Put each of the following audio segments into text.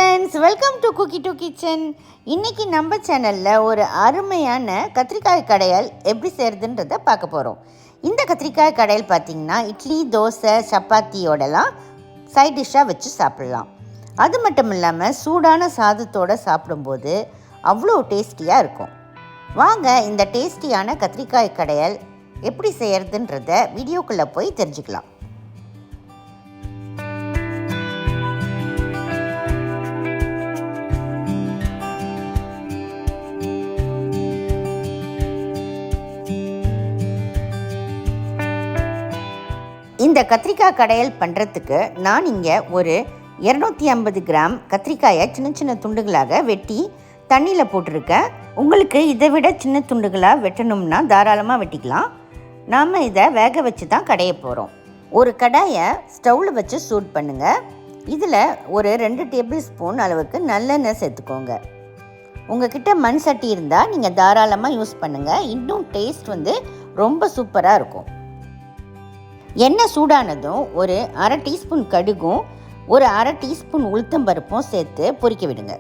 Friends, welcome to cookie to kitchen. இன்றைக்கி நம்ம சேனலில் ஒரு அருமையான கத்திரிக்காய் கடையல் எப்படி செய்கிறதுன்றதை பார்க்க போகிறோம். இந்த கத்திரிக்காய் கடையல் பார்த்திங்கன்னா இட்லி, தோசை, சப்பாத்தியோடலாம் சைட் டிஷ்ஷாக வச்சு சாப்பிட்லாம். அது மட்டும் இல்லாமல் சூடான சாதத்தோடு சாப்பிடும்போது அவ்வளோ டேஸ்டியாக இருக்கும். வாங்க இந்த டேஸ்டியான கத்திரிக்காய் கடையல் எப்படி செய்கிறதுன்றதை வீடியோக்குள்ளே போய் தெரிஞ்சுக்கலாம். இந்த கத்திரிக்காய் கடையல் பண்ணுறதுக்கு நான் இங்கே ஒரு 250 கிராம் கத்திரிக்காயை சின்ன சின்ன துண்டுகளாக வெட்டி தண்ணியில் போட்டிருக்கேன். உங்களுக்கு இதை விட சின்ன துண்டுகளாக வெட்டணும்னா தாராளமாக வெட்டிக்கலாம். நாம் இதை வேக வச்சு தான் கடைய போகிறோம். ஒரு கடாயை ஸ்டவ்வில் வச்சு சூட் பண்ணுங்கள். இதில் ஒரு 2 டேபிள் ஸ்பூன் அளவுக்கு நல்லெண்ணெய் சேர்த்துக்கோங்க. உங்கள்கிட்ட மண் சட்டி இருந்தால் நீங்கள் தாராளமாக யூஸ் பண்ணுங்கள். இன்னும் டேஸ்ட் ரொம்ப சூப்பராக இருக்கும். எண்ணெய் சூடானதும் ஒரு 1/2 டீஸ்பூன் கடுகும் ஒரு 1/2 டீஸ்பூன் உளுத்தம்பருப்பும் சேர்த்து பொரிக்க விடுங்க.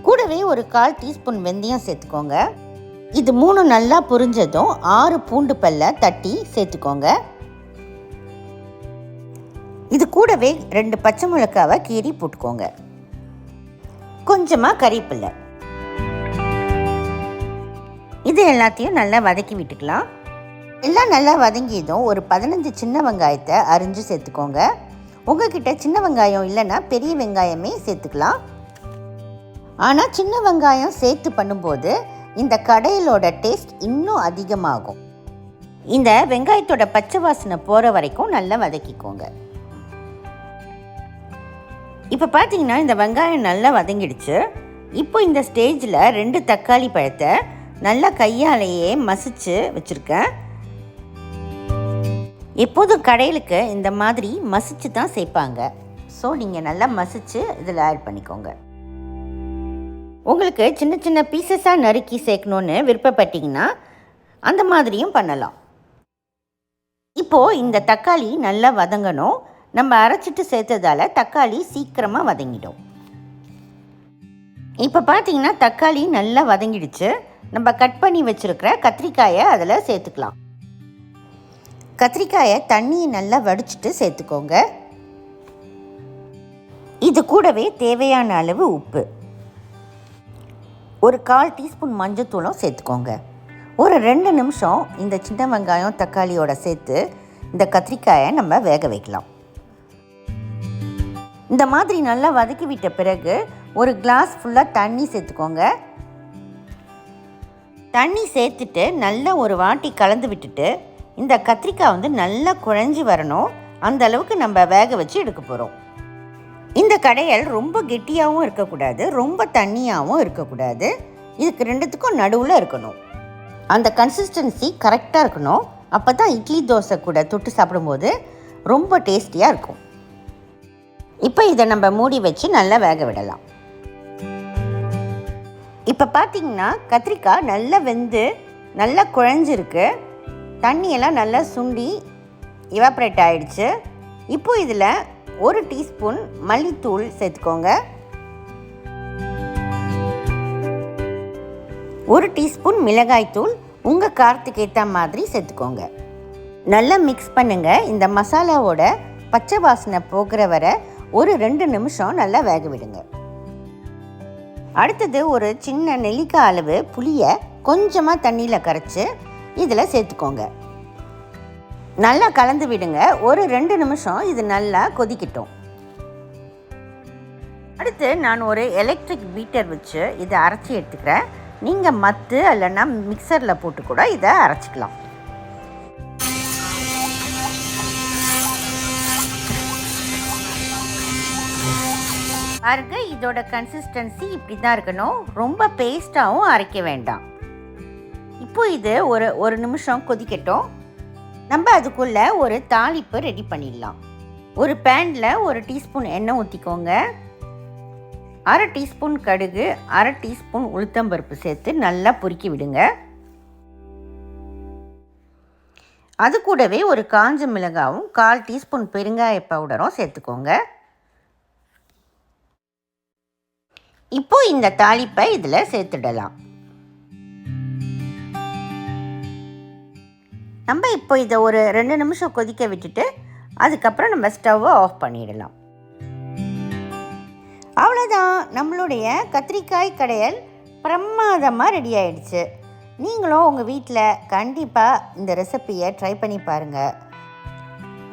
கூடவே ஒரு 1/4 டீஸ்பூன் வெந்தயம் சேர்த்துக்கோங்க. இது 3 நல்லா பொரிஞ்சதும் 6 பூண்டு பல்லை தட்டி சேர்த்துக்கோங்க. இது கூடவே 2 பச்சை மிளகாவை கீறி போட்டுக்கோங்க. கொஞ்சமாக கறிவேப்பிலை. இது எல்லாத்தையும் நல்லா வதக்கி விட்டுக்கலாம். எல்லாம் நல்லா வதங்கியதும் ஒரு 15 சின்ன வெங்காயத்தை அரிஞ்சு சேர்த்துக்கோங்க. உங்கள்கிட்ட சின்ன வெங்காயம் இல்லைன்னா பெரிய வெங்காயமே சேர்த்துக்கலாம். ஆனால் சின்ன வெங்காயம் சேர்த்து பண்ணும்போது இந்த கடையலோட டேஸ்ட் இன்னும் அதிகமாகும். இந்த வெங்காயத்தோட பச்சை வாசனை போகிற வரைக்கும் நல்லா வதக்கிக்கோங்க. இப்போ பார்த்தீங்கன்னா இந்த வெங்காயம் நல்லா வதங்கிடுச்சு. இப்போ இந்த ஸ்டேஜில் 2 தக்காளி பழத்தை நல்லா கையாலேயே மசிச்சு வச்சுருக்கேன். எப்போதும் கடையிலுக்கு இந்த மாதிரி மசிச்சு தான் சேர்ப்பாங்க. ஸோ நீங்கள் நல்லா மசிச்சு இதில் ஆட் பண்ணிக்கோங்க. உங்களுக்கு சின்ன சின்ன பீசஸாக நறுக்கி சேர்க்கணுன்னு விருப்பப்பட்டீங்கன்னா அந்த மாதிரியும் பண்ணலாம். இப்போது இந்த தக்காளி நல்லா வதங்கணும். நம்ம அரைச்சிட்டு சேர்த்ததால் தக்காளி சீக்கிரமாக வதங்கிடும். இப்போ பார்த்தீங்கன்னா தக்காளி நல்லா வதங்கிடுச்சு. நம்ம கட் பண்ணி வச்சுருக்கிற கத்திரிக்காயை அதில் சேர்த்துக்கலாம். கத்திரிக்காயை தண்ணியை நல்லா வடிச்சிட்டு சேர்த்துக்கோங்க. இது கூடவே தேவையான அளவு உப்பு, ஒரு 1/4 டீஸ்பூன் மஞ்சத்தூளும் சேர்த்துக்கோங்க. ஒரு 2 நிமிஷம் இந்த சின்ன வெங்காயம் தக்காளியோட சேர்த்து இந்த கத்திரிக்காயை நம்ம வேக வைக்கலாம். இந்த மாதிரி நல்லா வதக்கி விட்ட பிறகு ஒரு கிளாஸ் ஃபுல்லாக தண்ணி சேர்த்துக்கோங்க. தண்ணி சேர்த்துட்டு நல்லா ஒரு வாட்டி கலந்து விட்டுட்டு இந்த கத்திரிக்காய் நல்லா குழஞ்சி வரணும். அந்த அளவுக்கு நம்ம வேக வச்சு எடுக்க போகிறோம். இந்த கடையல் ரொம்ப கெட்டியாகவும் இருக்கக்கூடாது, ரொம்ப தண்ணியாகவும் இருக்கக்கூடாது. இதுக்கு ரெண்டுத்துக்கும் நடுவில் இருக்கணும். அந்த கன்சிஸ்டன்சி கரெக்டாக இருக்கணும். அப்போ தான் இட்லி, தோசை கூட தொட்டு சாப்பிடும்போது ரொம்ப டேஸ்டியாக இருக்கும். இப்போ இதை நம்ம மூடி வச்சு நல்லா வேக விடலாம். இப்போ பார்த்திங்கன்னா கத்திரிக்காய் நல்லா வெந்து நல்லா குழஞ்சிருக்கு. தண்ணியெல்லாம் நல்லா சுண்டி இவாப்ரேட் ஆகிடுச்சு. இப்போ இதில் 1 டீஸ்பூன் மல்லித்தூள் சேர்த்துக்கோங்க. 1 டீஸ்பூன் மிளகாய்த்தூள் உங்கள் காரத்துக்கு ஏற்ற மாதிரி சேர்த்துக்கோங்க. நல்லா மிக்ஸ் பண்ணுங்கள். இந்த மசாலாவோட பச்சை வாசனை போகிற வரை ஒரு 2 நிமிஷம் நல்லா வேக விடுங்க. அடுத்தது ஒரு சின்ன நெல்லிக்காய் அளவு புளியை கொஞ்சமாக தண்ணியில் கரைச்சி இதில் சேர்த்துக்கோங்க. நல்லா கலந்து விடுங்க. ஒரு 2 நிமிஷம் இது நல்லா கொதிக்கட்டும். அடுத்து நான் ஒரு எலக்ட்ரிக் பீட்டர் வச்சு இதை அரைச்சி எடுத்துக்கிறேன். நீங்கள் மத்து இல்லைன்னா மிக்சரில் போட்டு கூட இதை அரைச்சிக்கலாம். பாருங்க, இதோட கன்சிஸ்டன்சி இப்படி தான் இருக்கணும். ரொம்ப பேஸ்ட்டாகவும் அரைக்க வேண்டாம். இப்போ இது ஒரு நிமிஷம் கொதிக்கட்டும். நம்ம அதுக்குள்ளே ஒரு தாளிப்பு ரெடி பண்ணிடலாம். ஒரு பேனில் 1 டீஸ்பூன் எண்ணெய் ஊற்றிக்கோங்க. 1/2 டீஸ்பூன் கடுகு, 1/2 டீஸ்பூன் உளுத்தம்பருப்பு சேர்த்து நல்லா பொரிக்கி விடுங்க. அது கூடவே ஒரு காஞ்ச மிளகாவும் 1/4 டீஸ்பூன் பெருங்காய பவுடரும் சேர்த்துக்கோங்க. இப்போ இந்த தாளிப்பை இதில் சேர்த்துடலாம். நம்ம இப்போ இதை ஒரு 2 நிமிஷம் கொதிக்க விட்டுட்டு அதுக்கப்புறம் நம்ம ஸ்டவ்வை ஆஃப் பண்ணிடலாம். அவ்வளோதான், நம்மளுடைய கத்திரிக்காய் கடையல் பிரமாதமாக ரெடி ஆயிடுச்சு. நீங்களும் உங்கள் வீட்டில் கண்டிப்பாக இந்த ரெசிப்பியை ட்ரை பண்ணி பாருங்கள்.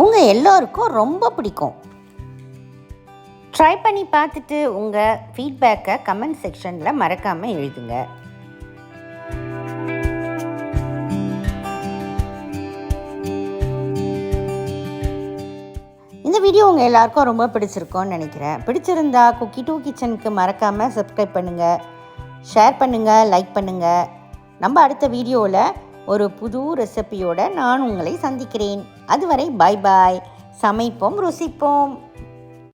உங்கள் எல்லோருக்கும் ரொம்ப பிடிக்கும். ட்ரை பண்ணி பார்த்துட்டு உங்கள் ஃபீட்பேக்கை கமெண்ட் செக்ஷனில் மறக்காமல் எழுதுங்க. இந்த வீடியோ உங்கள் எல்லாருக்கும் ரொம்ப பிடிச்சிருக்கோன்னு நினைக்கிறேன். பிடிச்சிருந்தா குக்கி டூ கிச்சனுக்கு மறக்காமல் சப்ஸ்கிரைப் பண்ணுங்கள், ஷேர் பண்ணுங்கள், லைக் பண்ணுங்கள். நம்ம அடுத்த வீடியோவில் ஒரு புது ரெசிபியோடு நான் உங்களை சந்திக்கிறேன். அதுவரை பாய் பாய். சமைப்போம், ருசிப்போம்.